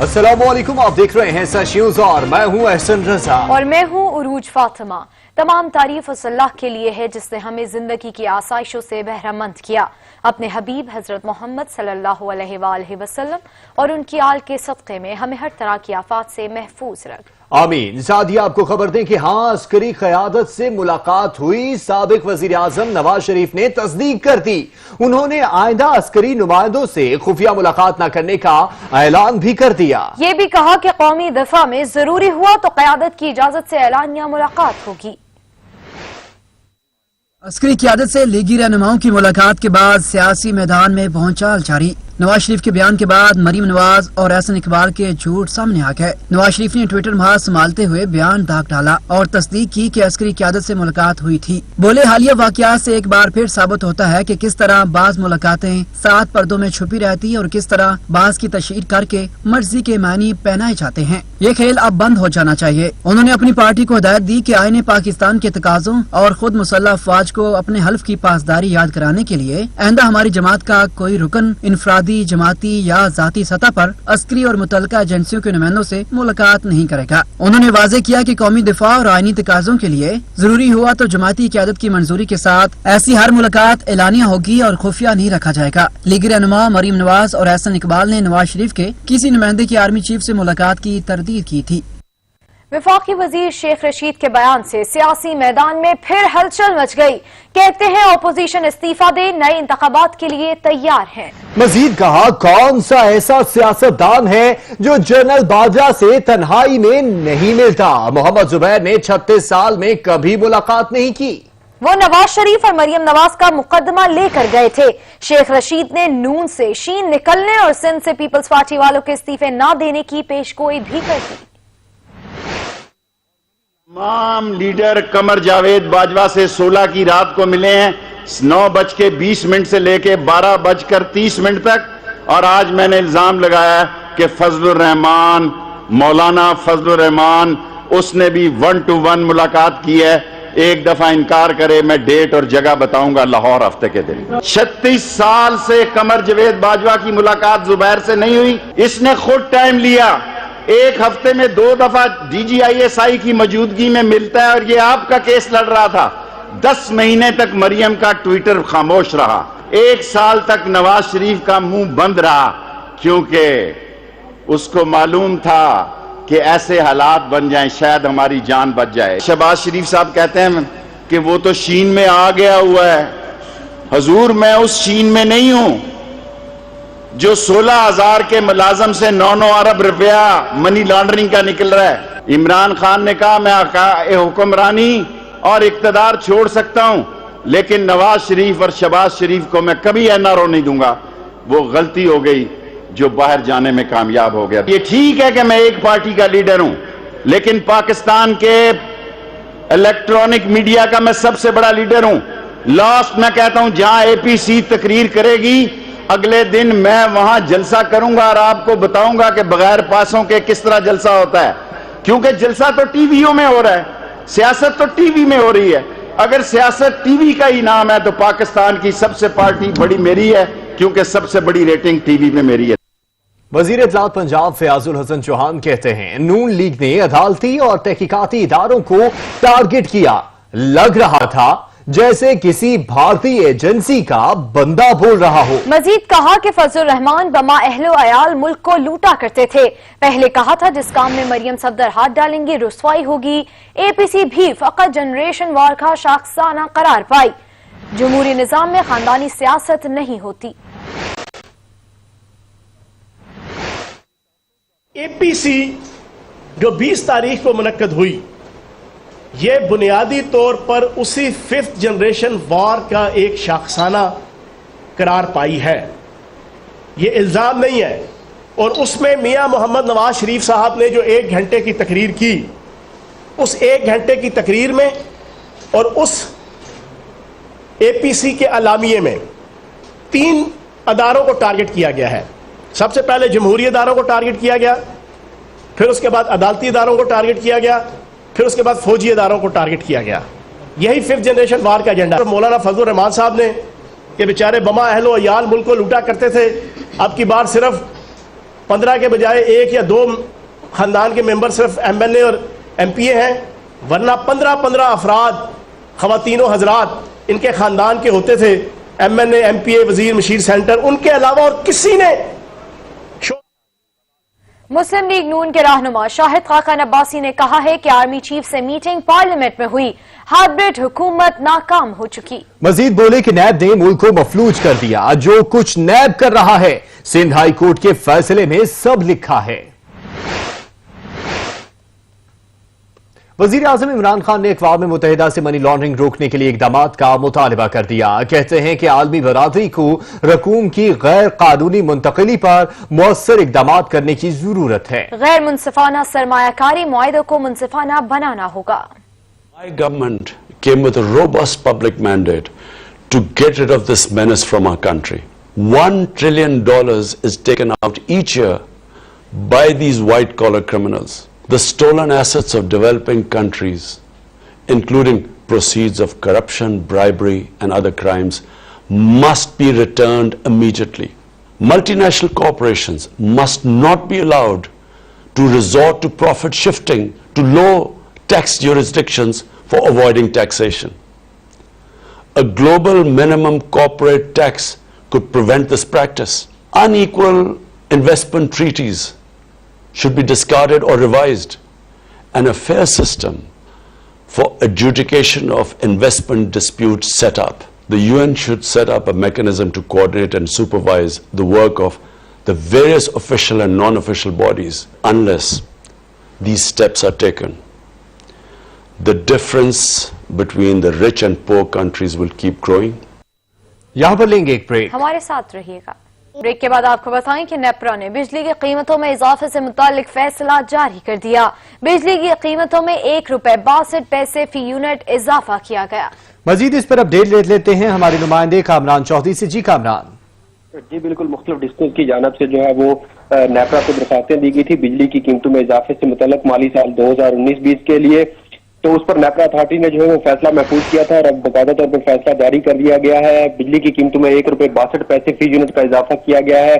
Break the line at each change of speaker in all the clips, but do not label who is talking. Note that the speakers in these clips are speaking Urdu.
السلام علیکم، آپ دیکھ رہے ہیں سچ نیوز اور میں ہوں احسن رضا
اور میں ہوں عروج فاطمہ۔ تمام تعریف اس اللہ کے لیے ہے جس نے ہمیں زندگی کی آسائشوں سے بہرہ مند کیا، اپنے حبیب حضرت محمد صلی اللہ علیہ وآلہ وسلم اور ان کی آل کے صدقے میں ہمیں ہر طرح کی آفات سے محفوظ رکھ۔
آمین۔ ساتھ ہی آپ کو خبر دیں کہ عسکری قیادت سے ملاقات ہوئی، سابق وزیر اعظم نواز شریف نے تصدیق کر دی۔ انہوں نے آئندہ عسکری نمائندوں سے خفیہ ملاقات نہ کرنے کا اعلان بھی کر دیا۔
یہ بھی کہا کہ قومی دفاع میں ضروری ہوا تو قیادت کی اجازت سے اعلانیہ ملاقات ہوگی۔
عسکری قیادت سے لیگی رہنماؤں کی ملاقات کے بعد سیاسی میدان میں بھونچال جاری۔ نواز شریف کے بیان کے بعد مریم نواز اور احسن اقبال کے جھوٹ سامنے آ گئے۔ نواز شریف نے ٹویٹر محاذ سنبھالتے ہوئے بیان داغ ڈالا اور تصدیق کی کہ عسکری قیادت سے ملاقات ہوئی تھی۔ بولے حالیہ واقعات سے ایک بار پھر ثابت ہوتا ہے کہ کس طرح بعض ملاقاتیں سات پردوں میں چھپی رہتی اور کس طرح بعض کی تشہیر کر کے مرضی کے معنی پہنائے جاتے ہیں۔ یہ کھیل اب بند ہو جانا چاہیے۔ انہوں نے اپنی پارٹی کو ہدایت دی کہ آئین پاکستان کے تقاضوں اور خود مسلح افواج کو اپنے حلف کی پاسداری یاد کرانے کے لیے آئندہ ہماری جماعت کا کوئی رکن انفرادی، جماعتی یا ذاتی سطح پر عسکری اور متعلقہ ایجنسیوں کے نمائندوں سے ملاقات نہیں کرے گا۔ انہوں نے واضح کیا کہ قومی دفاع اور آئینی تقاضوں کے لیے ضروری ہوا تو جماعتی قیادت کی منظوری کے ساتھ ایسی ہر ملاقات اعلانیہ ہوگی اور خفیہ نہیں رکھا جائے گا۔ لیگی رہنما مریم نواز اور احسن اقبال نے نواز شریف کے کسی نمائندے کی آرمی چیف سے ملاقات کی تردید کی تھی۔
وفاقی وزیر شیخ رشید کے بیان سے سیاسی میدان میں پھر ہلچل مچ گئی۔ کہتے ہیں اپوزیشن استعفیٰ دے، نئے انتخابات کے لیے تیار ہیں۔
مزید کہا کون سا ایسا سیاستدان ہے جو جنرل باجوہ سے تنہائی میں نہیں ملتا۔ محمد زبیر نے 36 سال میں کبھی ملاقات نہیں کی۔
وہ نواز شریف اور مریم نواز کا مقدمہ لے کر گئے تھے۔ شیخ رشید نے نون سے شین نکلنے اور سندھ سے پیپلز پارٹی والوں کے استعفے نہ دینے کی پیشگوئی بھی کر دی۔
تمام لیڈر قمر جاوید باجوہ سے 16 کی رات کو ملے ہیں، 9:20 سے لے کے 12:30 تک، اور آج میں نے الزام لگایا ہے کہ فضل الرحمان، مولانا فضل الرحمان، اس نے بھی 1 to 1 ملاقات کی ہے۔ ایک دفعہ انکار کرے میں ڈیٹ اور جگہ بتاؤں گا، لاہور ہفتے کے دن۔ 36 سال سے قمر جاوید باجوہ کی ملاقات زبیر سے نہیں ہوئی۔ اس نے خود ٹائم لیا، ایک ہفتے میں 2 دفعہ DGISI کی موجودگی میں ملتا ہے، اور یہ آپ کا کیس لڑ رہا تھا۔ 10 مہینے تک مریم کا ٹویٹر خاموش رہا، 1 سال تک نواز شریف کا منہ بند رہا، کیونکہ اس کو معلوم تھا کہ ایسے حالات بن جائیں شاید ہماری جان بچ جائے۔ شہباز شریف صاحب کہتے ہیں کہ وہ تو شین میں آ گیا ہوا ہے۔ حضور میں اس شین میں نہیں ہوں جو 16,000 کے ملازم سے 9 ارب روپیہ منی لانڈرنگ کا نکل رہا ہے۔ عمران خان نے کہا میں حکمرانی اور اقتدار چھوڑ سکتا ہوں، لیکن نواز شریف اور شہباز شریف کو میں کبھی NRO نہیں دوں گا۔ وہ غلطی ہو گئی جو باہر جانے میں کامیاب ہو گیا۔ یہ ٹھیک ہے کہ میں ایک پارٹی کا لیڈر ہوں، لیکن پاکستان کے الیکٹرانک میڈیا کا میں سب سے بڑا لیڈر ہوں۔ لاسٹ میں کہتا ہوں جہاں APC تقریر کرے گی اگلے دن میں وہاں جلسہ کروں گا اور آپ کو بتاؤں گا کہ بغیر پاسوں کے کس طرح جلسہ ہوتا ہے، کیونکہ جلسہ تو ٹی ویوں میں ہو رہا ہے، سیاست تو ٹی وی میں ہو رہی ہے۔ اگر سیاست ٹی وی کا ہی نام ہے تو پاکستان کی سب سے پارٹی بڑی میری ہے، کیونکہ سب سے بڑی ریٹنگ ٹی وی میں میری ہے۔
وزیر اطلاعات پنجاب فیاض الحسن چوہان کہتے ہیں نون لیگ نے عدالتی اور تحقیقاتی اداروں کو ٹارگٹ کیا، لگ رہا تھا جیسے کسی بھارتی ایجنسی کا بندہ بول رہا ہو۔
مزید کہا کہ فضل الرحمان بما اہل و عیال ملک کو لوٹا کرتے تھے۔ پہلے کہا تھا جس کام میں مریم صفدر ہاتھ ڈالیں گی رسوائی ہوگی۔ APC بھی فقط جنریشن وار کا شاخسانہ قرار پائی۔ جمہوری نظام میں خاندانی سیاست نہیں ہوتی۔
APC جو 20 تاریخ کو منعقد ہوئی، یہ بنیادی طور پر اسی 5th جنریشن وار کا ایک شاخسانہ قرار پائی ہے۔ یہ الزام نہیں ہے، اور اس میں میاں محمد نواز شریف صاحب نے جو 1 گھنٹے کی تقریر کی، اس 1 گھنٹے کی تقریر میں اور اس APC کے اعلامیے میں 3 اداروں کو ٹارگٹ کیا گیا ہے۔ سب سے پہلے جمہوری اداروں کو ٹارگٹ کیا گیا، پھر اس کے بعد عدالتی اداروں کو ٹارگٹ کیا گیا، پھر اس کے بعد فوجی اداروں کو ٹارگٹ کیا گیا۔ یہی 5th جنریشن وار کا ایجنڈا۔ مولانا فضل الرحمان صاحب نے کہ بیچارے بما اہل و عیال ملک کو لوٹا کرتے تھے، اب کی بار صرف 15 کے بجائے 1 یا 2 خاندان کے ممبر صرف MLA اور MPA ہیں، ورنہ 15 افراد خواتین و حضرات ان کے خاندان کے ہوتے تھے، MLA MPA وزیر مشیر سینٹر، ان کے علاوہ اور کسی نے.
مسلم لیگ نون کے رہنما شاہد خاقان عباسی نے کہا ہے کہ آرمی چیف سے میٹنگ پارلیمنٹ میں ہوئی، ہائبرڈ حکومت ناکام ہو چکی.
مزید بولے کہ نیب نے ملک کو مفلوج کر دیا، جو کچھ نیب کر رہا ہے سندھ ہائی کورٹ کے فیصلے میں سب لکھا ہے. وزیر اعظم عمران خان نے اقوام متحدہ سے منی لانڈرنگ روکنے کے لیے اقدامات کا مطالبہ کر دیا. کہتے ہیں کہ عالمی برادری کو رقوم کی غیر قانونی منتقلی پر مؤثر اقدامات کرنے کی ضرورت ہے.
غیر منصفانہ سرمایہ کاری معاہدوں کو منصفانہ بنانا ہوگا.
My government came with a robust public mandate to get rid of this menace from our country. $1 trillion is taken out each year by these white-collar criminals. The stolen assets of developing countries, including proceeds of corruption, bribery, and other crimes, must be returned immediately. Multinational corporations must not be allowed to resort to profit shifting to low tax jurisdictions for avoiding taxation. A global minimum corporate tax could prevent this practice. Unequal investment treaties should be discarded or revised, and a fair system for adjudication of investment disputes set up. The UN should set up a mechanism to coordinate and supervise the work of the various official and non-official bodies. Unless these steps are taken, the difference between the rich and poor countries will keep growing.
یہاں پر لیں گے ایک بریک.
ہمارے ساتھ رہیے گا. بریک کے بعد آپ کو بتائیں کہ نیپرا نے بجلی کی قیمتوں میں اضافے سے متعلق فیصلہ جاری کر دیا. بجلی کی قیمتوں میں ₹1.62 فی یونٹ اضافہ کیا گیا.
مزید اس پر اپڈیٹ لے لیتے ہیں ہمارے نمائندے کامران چودھری سے. جی کامران.
جی بالکل، مختلف ڈسٹرکٹ کی جانب سے جو ہے وہ نیپرا کو درخواستیں دی گئی تھی بجلی کی قیمتوں میں اضافے سے متعلق مالی سال 2019-20 کے لیے. تو اس پر نیپرا اتھارٹی نے جو ہے وہ فیصلہ محفوظ کیا تھا اور اب باقاعدہ طور پر فیصلہ جاری کر دیا گیا ہے. بجلی کی قیمتوں میں ₹1.62 فی یونٹ کا اضافہ کیا گیا ہے.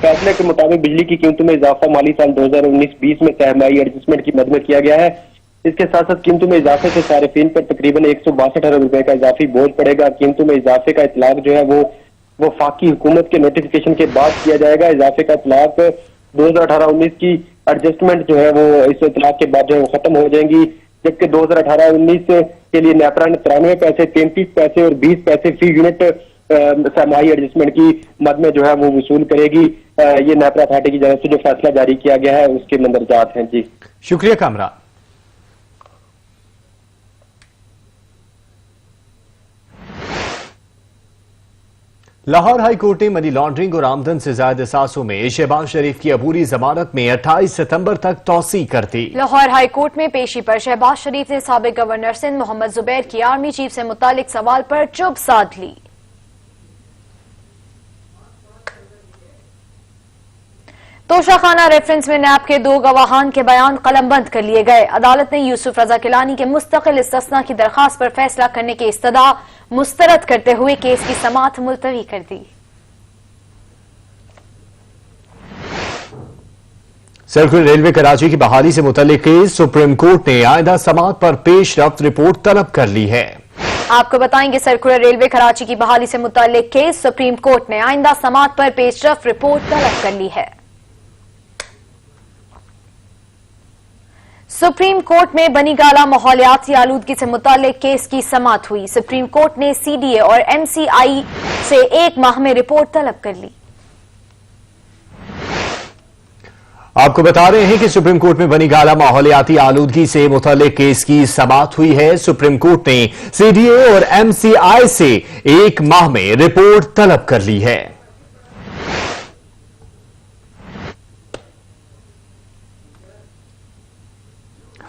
فیصلے کے مطابق بجلی کی قیمتوں میں اضافہ مالی سال 2019-20 میں سرمائی ایڈجسٹمنٹ کی مد میں کیا گیا ہے. اس کے ساتھ ساتھ قیمتوں میں اضافے سے صارفین پر تقریباً ₹162 ارب کا اضافی بوجھ پڑے گا. قیمتوں میں اضافے کا اطلاق جو ہے وہ وفاقی حکومت کے نوٹیفیکیشن کے بعد کیا جائے گا. اضافے کا اطلاق 2018-19 کی ایڈجسٹمنٹ جو ہے وہ اس اطلاق کے بعد جو ہے وہ ختم ہو جائیں گی، جبکہ 2018-19 کے لیے نیپرا نے 93 پیسے 33 پیسے اور 20 پیسے فی یونٹ سرمائی ایڈجسٹمنٹ کی مد میں جو ہے وہ وصول کرے گی. یہ نیپرا اتھارٹی کی جانب سے جو فیصلہ جاری کیا گیا ہے اس کے مندرجات ہیں. جی
شکریہ کامران. لاہور ہائی کورٹ نے منی لانڈرنگ اور آمدن سے زائد اثاثوں میں شہباز شریف کی عبوری ضمانت میں 28 ستمبر تک توسیع کر دی.
لاہور ہائی کورٹ میں پیشی پر شہباز شریف نے سابق گورنر سندھ محمد زبیر کی آرمی چیف سے متعلق سوال پر چپ سادھ لی. توشہ خانہ ریفرنس میں نیب کے 2 گواہان کے بیان قلم بند کر لیے گئے. عدالت نے یوسف رضا کیلانی کے مستقل استثناء کی درخواست پر فیصلہ کرنے کی استدعا مسترد کرتے ہوئے کیس کی سماعت ملتوی کر دی.
سرکل ریلوے کراچی کی بحالی سے متعلق کیس سپریم کورٹ نے آئندہ سماعت پر پیش رفت رپورٹ طلب کر لی ہے.
آپ کو بتائیں گے سرکولر ریلوے کراچی کی بحالی سے متعلق کیس سپریم کورٹ نے آئندہ سماعت پر پیش رفت رپورٹ طلب کر لی ہے. سپریم کورٹ میں بنی گالہ ماحولیاتی آلودگی سے متعلق کیس کی سماعت ہوئی. سپریم کورٹ نے CDA اور MCI سے 1 ماہ میں رپورٹ طلب کر لی.
آپ کو بتا رہے ہیں کہ سپریم کورٹ میں بنی گالہ ماحولیاتی آلودگی سے متعلق کیس کی سماعت ہوئی ہے. سپریم کورٹ نے CDA اور MCI سے 1 ماہ میں رپورٹ طلب کر لی ہے.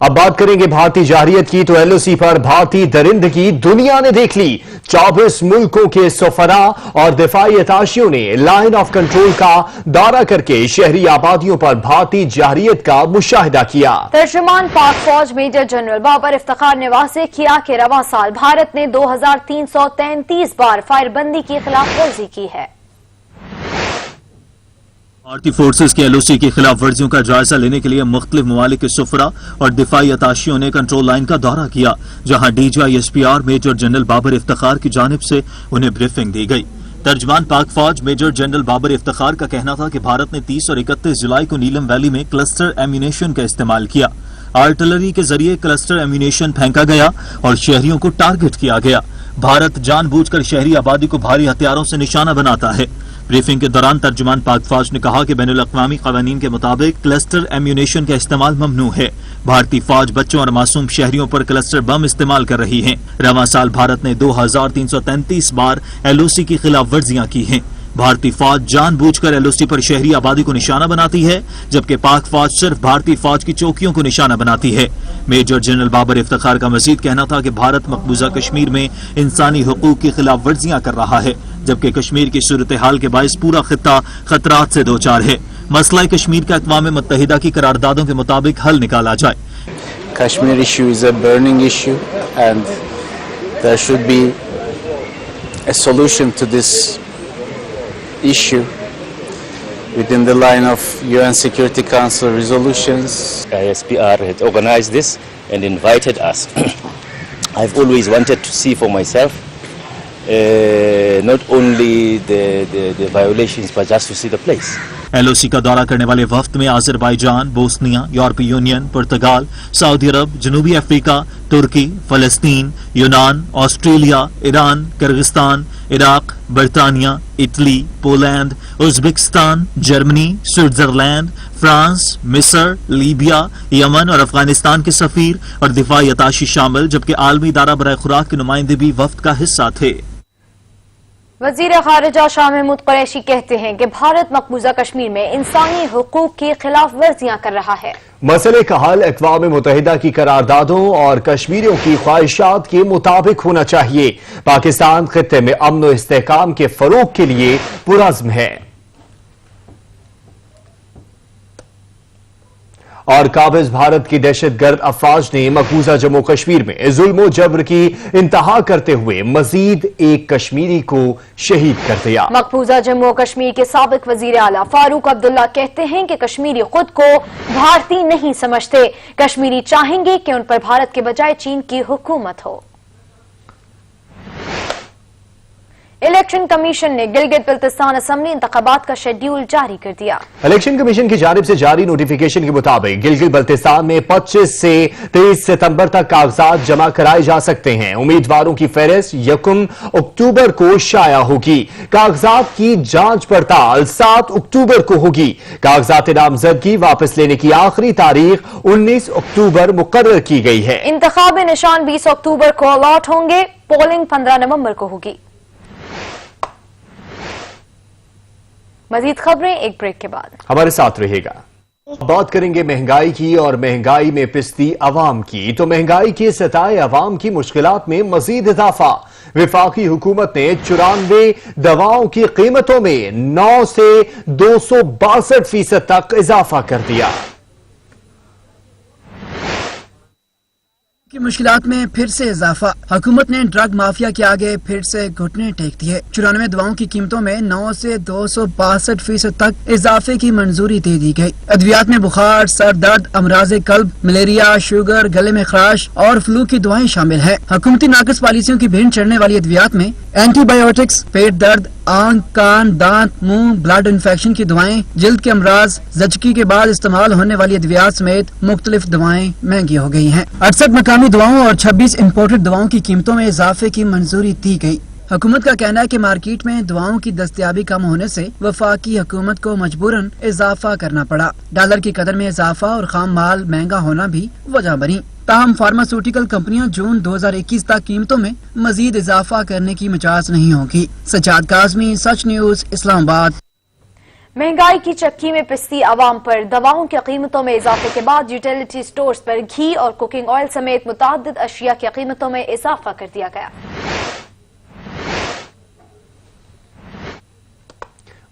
اب بات کریں گے بھارتی جارحیت کی. تو LOC پر بھارتی درندگی دنیا نے دیکھ لی. 24 ملکوں کے سفراء اور دفاعی اتاشیوں نے لائن آف کنٹرول کا دورہ کر کے شہری آبادیوں پر بھارتی جارحیت کا مشاہدہ کیا.
ترجمان پاک فوج میجر جنرل بابر افتخار نے واضح کیا کہ رواں سال بھارت نے 2333 بار فائر بندی کی خلاف ورزی کی ہے.
بھارتی فورسز کی LOC کی خلاف ورزیوں کا جائزہ لینے کے لیے مختلف ممالک کے سفراء اور دفاعی اتاشیوں نے کنٹرول لائن کا دورہ کیا، جہاں DGI SPR major general Babar Iftikhar کی جانب سے انہیں بریفنگ دی گئی۔ ترجمان پاک فوج میجر جنرل بابر افتخار کا کہنا تھا کہ بھارت نے 30 اور 31 جولائی کو نیلم ویلی میں کلسٹر ایمونیشن کا استعمال کیا۔ آرٹلری کے ذریعے کلسٹر ایمونیشن پھینکا گیا اور شہریوں کو ٹارگٹ کیا گیا۔ بھارت جان بوجھ کر شہری آبادی کو بھاری ہتھیاروں سے نشانہ بناتا ہے۔ بریفنگ کے دوران ترجمان پاک فوج نے کہا کہ بین الاقوامی قوانین کے مطابق کلسٹر ایمونیشن کا استعمال ممنوع ہے۔ بھارتی فوج بچوں اور معصوم شہریوں پر کلسٹر بم استعمال کر رہی ہیں۔ رواں سال بھارت نے 2333 بار LOC کی خلاف ورزیاں کی ہیں۔ بھارتی فوج جان بوجھ کر LOC پر شہری آبادی کو نشانہ بناتی ہے، جبکہ پاک فوج صرف بھارتی فوج کی چوکیوں کو نشانہ بناتی ہے۔ میجر جنرل بابر افتخار کا مزید کہنا تھا کہ بھارت مقبوضہ کشمیر میں انسانی حقوق کی خلاف ورزیاں کر رہا ہے، جبکہ کشمیر کی صورتحال کے باعث پورا خطہ خطرات سے دوچار ہے۔ مسئلہ کشمیر کا اقوام متحدہ کی قراردادوں کے مطابق حل نکالا جائے۔
Kashmir issue is a burning issue and there should be a solution to this issue within the line of UN Security Council resolutions.
ISPR has organized this and invited us. I've always wanted to see for myself not only the violations but just to see the place.
LOC کا دورہ کرنے والے وفد میں آذربائیجان، بوسنیا، یورپی یونین، پرتگال، سعودی عرب، جنوبی افریقہ، ترکی، فلسطین، یونان، آسٹریلیا، ایران، کرغستان، عراق، برطانیہ، Italy, Poland, Uzbekistan, Germany, Switzerland, France, مصر، لیبیا، یمن اور افغانستان کے سفیر اور دفاعی اتاشی شامل، جبکہ عالمی ادارہ برائے خوراک کے نمائندے بھی وفد کا حصہ تھے۔
وزیر خارجہ شاہ محمود قریشی کہتے ہیں کہ بھارت مقبوضہ کشمیر میں انسانی حقوق کی خلاف ورزیاں کر رہا ہے۔
مسئلے کا حل اقوام متحدہ کی قراردادوں اور کشمیریوں کی خواہشات کے مطابق ہونا چاہیے۔ پاکستان خطے میں امن و استحکام کے فروغ کے لیے پرعزم ہے۔ اور قابض بھارت کی دہشت گرد افواج نے مقبوضہ جموں کشمیر میں ظلم و جبر کی انتہا کرتے ہوئے مزید ایک کشمیری کو شہید کر دیا۔
مقبوضہ جموں کشمیر کے سابق وزیر اعلیٰ فاروق عبداللہ کہتے ہیں کہ کشمیری خود کو بھارتی نہیں سمجھتے، کشمیری چاہیں گے کہ ان پر بھارت کے بجائے چین کی حکومت ہو۔ الیکشن کمیشن نے گلگت بلتستان اسمبلی انتخابات کا شیڈیول جاری کر دیا۔
الیکشن کمیشن کی جانب سے جاری نوٹیفیکیشن کے مطابق گلگت بلتستان میں 25 سے 23 ستمبر تک کاغذات جمع کرائے جا سکتے ہیں۔ امیدواروں کی فہرست 1 اکتوبر کو شائع ہوگی۔ کاغذات کی جانچ پڑتال 7 اکتوبر کو ہوگی۔ کاغذات نامزدگی واپس لینے کی آخری تاریخ 19 اکتوبر مقرر کی گئی ہے۔
انتخابی نشان 20 اکتوبر کو الاٹ ہوں گے، پولنگ 15 نومبر کو ہوگی۔ مزید خبریں ایک بریک کے بعد،
ہمارے ساتھ رہے گا۔ بات کریں گے مہنگائی کی اور مہنگائی میں پستی عوام کی، تو مہنگائی کے ستائے عوام کی مشکلات میں مزید اضافہ۔ وفاقی حکومت نے 94 دواؤں کی قیمتوں میں 9 سے 262% تک اضافہ کر دیا۔
کی مشکلات میں پھر سے اضافہ، حکومت نے ڈرگ مافیا کے آگے پھر سے گھٹنے ٹیک دیے۔ 94 دواؤں کی قیمتوں میں 9 سے 262% تک اضافے کی منظوری دے دی گئی۔ ادویات میں بخار، سر درد، امراض قلب، ملیریا، شوگر، گلے میں خراش اور فلو کی دوائیں شامل ہیں۔ حکومتی ناقص پالیسیوں کی بھینٹ چڑھنے والی ادویات میں اینٹی بایوٹکس، پیٹ درد، آنکھ، کان، دانت، منہ، بلڈ انفیکشن کی دوائیں، جلد کے امراض، زچگی کے بعد استعمال ہونے والی ادویات سمیت مختلف دوائیں مہنگی ہو گئی ہیں۔ 68 مقامی دواؤں اور 26 امپورٹڈ دواؤں کی قیمتوں میں اضافے کی منظوری دی گئی۔ حکومت کا کہنا ہے کہ مارکیٹ میں دواؤں کی دستیابی کم ہونے سے وفاقی حکومت کو مجبوراً اضافہ کرنا پڑا۔ ڈالر کی قدر میں اضافہ اور خام مال مہنگا ہونا بھی وجہ بنی۔ تاہم فارماسیوٹیکل کمپنیاں جون 2021 تک قیمتوں میں مزید اضافہ کرنے کی مجاز نہیں ہوگی۔ سجاد کاظمی، سچ نیوز، اسلام آباد۔
مہنگائی کی چکی میں پستی عوام پر، دواؤں کی قیمتوں میں اضافے کے بعد یوٹیلیٹی سٹورز پر گھی اور کوکنگ آئل سمیت متعدد اشیاء کی قیمتوں میں اضافہ کر دیا گیا۔